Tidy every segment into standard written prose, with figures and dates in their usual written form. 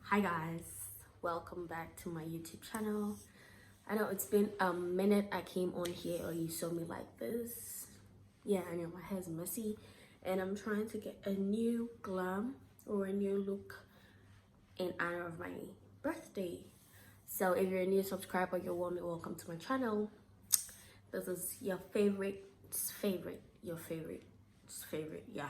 Hi guys, welcome back to my YouTube channel. I know it's been a minute I came on here or you saw me like this. Yeah, I know my hair's messy and I'm trying to get a new glam or a new look in honor of my birthday. So if you're a new subscriber, you're warmly welcome to my channel. This is your favorite, yeah.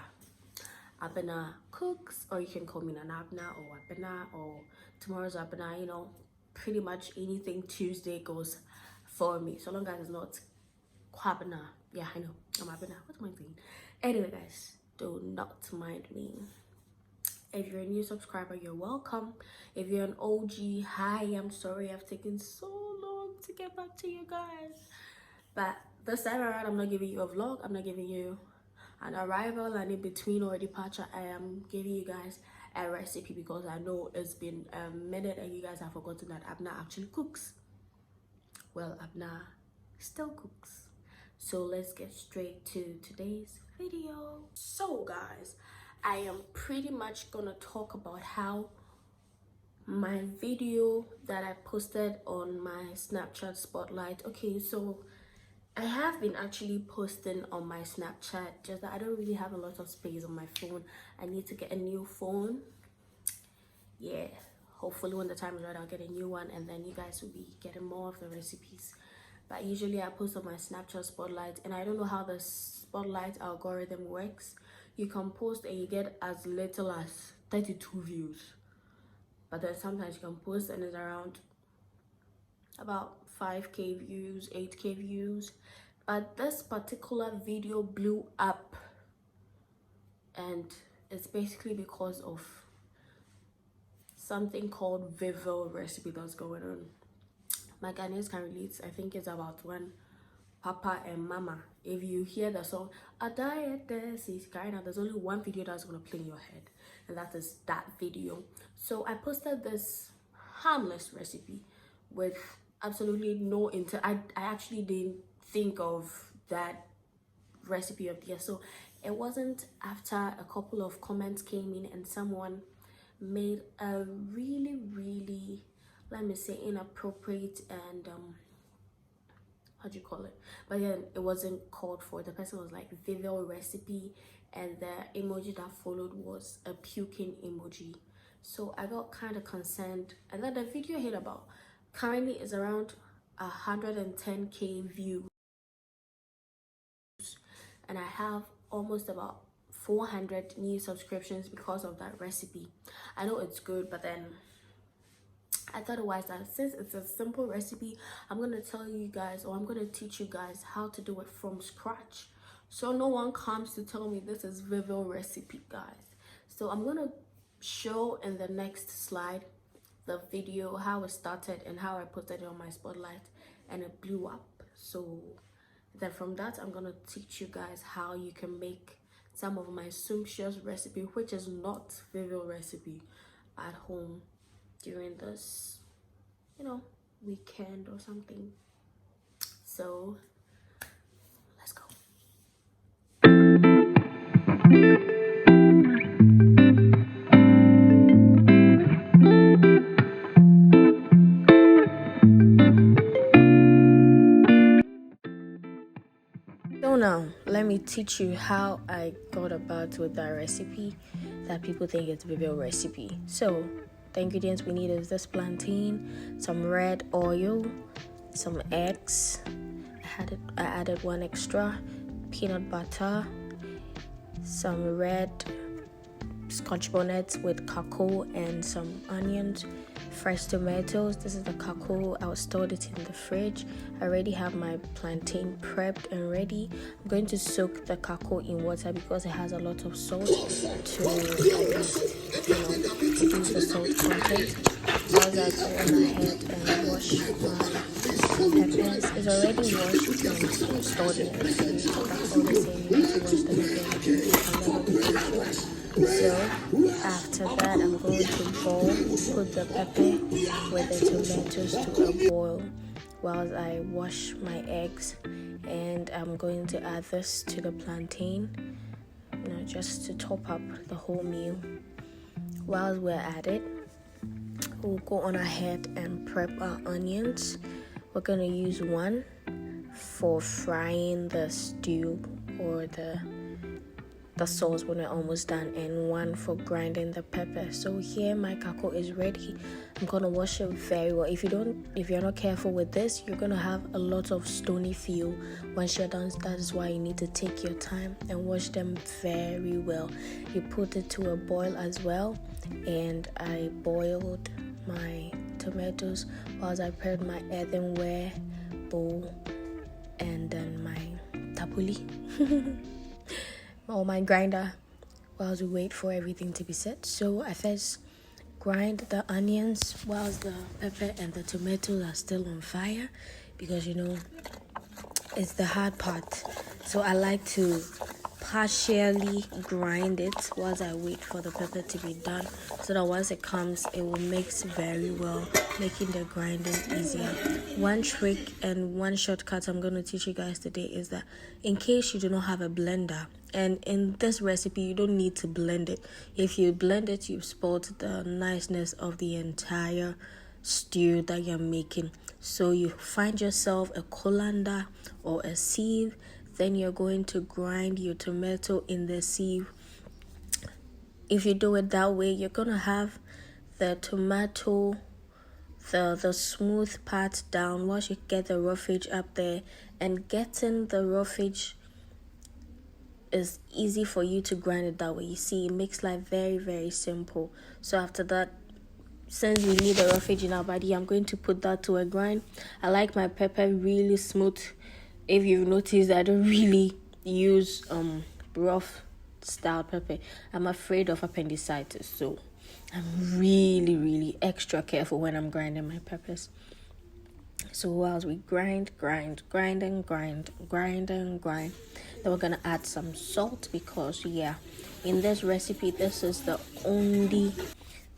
Abena cooks, or you can call me Nanabna or Abena or tomorrow's Abena, pretty much anything Tuesday goes for me. So long as it's not Kwabena. Yeah, I know. I'm Abena. What am I saying? Anyway, guys, do not mind me. If you're a new subscriber, you're welcome. If you're an OG, hi, I'm sorry I've taken so long to get back to you guys. But this time around, I'm not giving you a vlog. I'm not giving you an arrival and in between or a departure. I am giving you guys a recipe because I know it's been a minute and you guys have forgotten that Abna actually cooks. Well, Abna still cooks. So let's get straight to today's video. So guys, I am pretty much gonna talk about how my video that I posted on my Snapchat spotlight. Okay, so I have been actually posting on my Snapchat, just that I don't really have a lot of space on my phone. I need to get a new phone. Yeah, hopefully when the time is right, I'll get a new one and then you guys will be getting more of the recipes. But usually I post on my Snapchat spotlight and I don't know how the spotlight algorithm works. You can post and you get as little as 32 views. But then sometimes you can post and it's around about 5k views, 8k views. But this particular video blew up and it's basically because of something called Vivil recipe that's going on. My Ghanaians can relate. I think it's about when Papa and Mama, if you hear the song Adaya Desi Kaina, there's only one video that's gonna play in your head, and that is that video. So I posted this harmless recipe with absolutely no I actually didn't think of that recipe of theirs. So it wasn't after a couple of comments came in and someone made a really, let me say, inappropriate and how do you call it, but then it wasn't called for. The person was like Vivil recipe and the emoji that followed was a puking emoji. So I got kind of concerned and then the video hit about, currently is around 110k views and I have almost about 400 new subscriptions because of that recipe. I know it's good, but then I thought it was that since it's a simple recipe, I'm gonna tell you guys, or I'm gonna teach you guys how to do it from scratch, so no one comes to tell me this is Vivil recipe, guys. So I'm gonna show in the next slide the video how it started and how I put it on my spotlight and it blew up. So then from that, I'm gonna teach you guys how you can make some of my sumptuous recipe, which is not Vivil recipe, at home during this, weekend or something. So let's go. So now let me teach you how I got about with that recipe that people think it's Vivil recipe. So the ingredients we need is this plantain, some red oil, some eggs. I added one extra, peanut butter, some red scotch bonnets with cocoa and some onions, fresh tomatoes. This is the cocoa. I stored it in the fridge. I already have my plantain prepped and ready. I'm going to soak the cocoa in water because it has a lot of salt to reduce the salt content. As I go on ahead and wash my peppers. It's already washed and stored in the fridge. That's all the same. You need to wash them again. I'll never be too sure. So after that, I'm going to put the pepper with the tomatoes to a boil while I wash my eggs, and I'm going to add this to the plantain, just to top up the whole meal. While we're at it, we'll go on ahead and prep our onions. We're going to use one for frying the stew or the sauce when we're almost done, and one for grinding the pepper. So here my kako is ready. I'm gonna wash it very well. If you're not careful with this, you're gonna have a lot of stony feel once you're done. That is why you need to take your time and wash them very well. You put it to a boil as well, and I boiled my tomatoes whilst I prepared my earthenware bowl and then my tapuli or my grinder whilst we wait for everything to be set. So I first grind the onions whilst the pepper and the tomatoes are still on fire, because it's the hard part. So I like to partially grind it whilst I wait for the pepper to be done, so that once it comes, it will mix very well, making the grinding easier. One trick and one shortcut I'm going to teach you guys today is that in case you do not have a blender, and in this recipe you don't need to blend it. If you blend it, you've spoiled the niceness of the entire stew that you're making. So you find yourself a colander or a sieve, then you're going to grind your tomato in the sieve. If you do it that way, you're going to have the tomato, the smooth part down once you get the roughage up there. And getting the roughage is easy for you to grind it that way. You see, it makes life very, very simple. So after that, since we need the roughage in our body, I'm going to put that to a grind. I like my pepper really smooth. If you've noticed, I don't really use rough style pepper. I'm afraid of appendicitis, so I'm really, really extra careful when I'm grinding my peppers. So whilst we grind, then we're gonna add some salt, because in this recipe, this is the only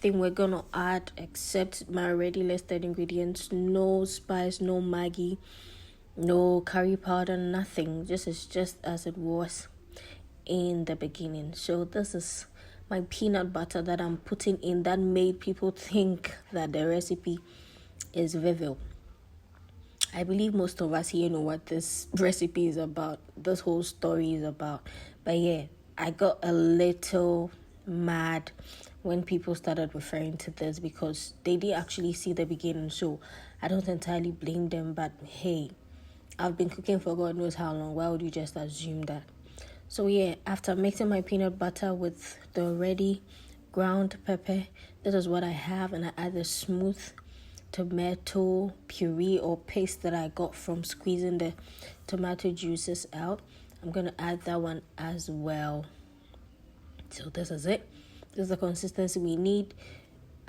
thing we're gonna add except my already listed ingredients. No spice, no Maggi, no curry powder, nothing. This is just as it was in the beginning. So this is my peanut butter that I'm putting in that made people think that the recipe is Vivil. I believe most of us here know what this recipe is about, this whole story is about. But I got a little mad when people started referring to this, because they did actually see the beginning. So I don't entirely blame them, but hey, I've been cooking for God knows how long. Why would you just assume that? So after mixing my peanut butter with the already ground pepper, this is what I have, and I add the smooth tomato puree or paste that I got from squeezing the tomato juices out. I'm going to add that one as well. So this is it. This is the consistency we need.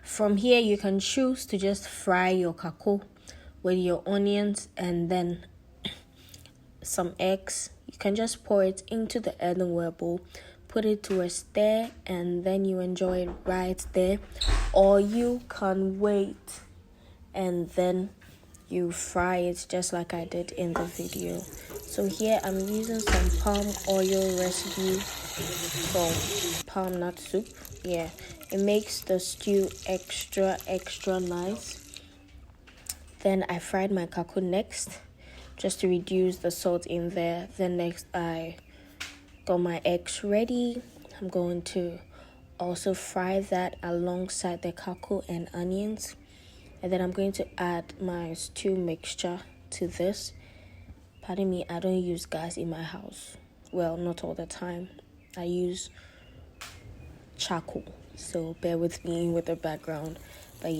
From here, you can choose to just fry your kako with your onions and then some eggs. You can just pour it into the earthenware bowl, put it to a stir, and then you enjoy it right there. Or you can wait and then you fry it just like I did in the video. So here I'm using some palm oil residue from palm nut soup. It makes the stew extra nice. Then I fried my kako next, just to reduce the salt in there. Then next I got my eggs ready. I'm going to also fry that alongside the kako and onions. And then I'm going to add my stew mixture to this. Pardon me, I don't use gas in my house. Well, not all the time. I use charcoal. So bear with me with the background. But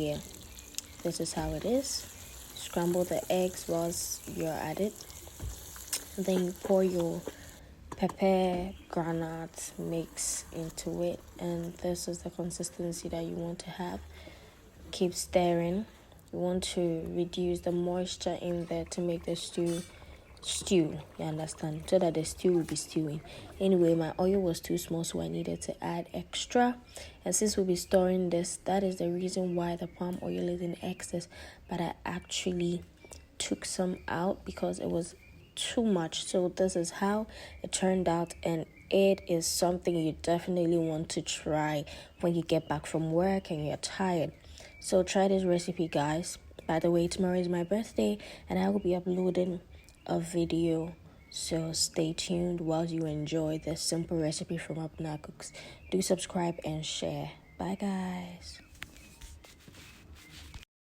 this is how it is. Scramble the eggs whilst you're at it. And then you pour your pepper granite mix into it. And this is the consistency that you want to have. Keep stirring. You want to reduce the moisture in there to make the stew, you understand, so that the stew will be stewing. Anyway, my oil was too small, so I needed to add extra. And since we'll be storing this, that is the reason why the palm oil is in excess. But I actually took some out because it was too much. So this is how it turned out, and it is something you definitely want to try when you get back from work and you're tired. So try this recipe, guys. By the way, tomorrow is my birthday and I will be uploading a video. So stay tuned while you enjoy this simple recipe from Apna Cooks. Do subscribe and share. Bye, guys.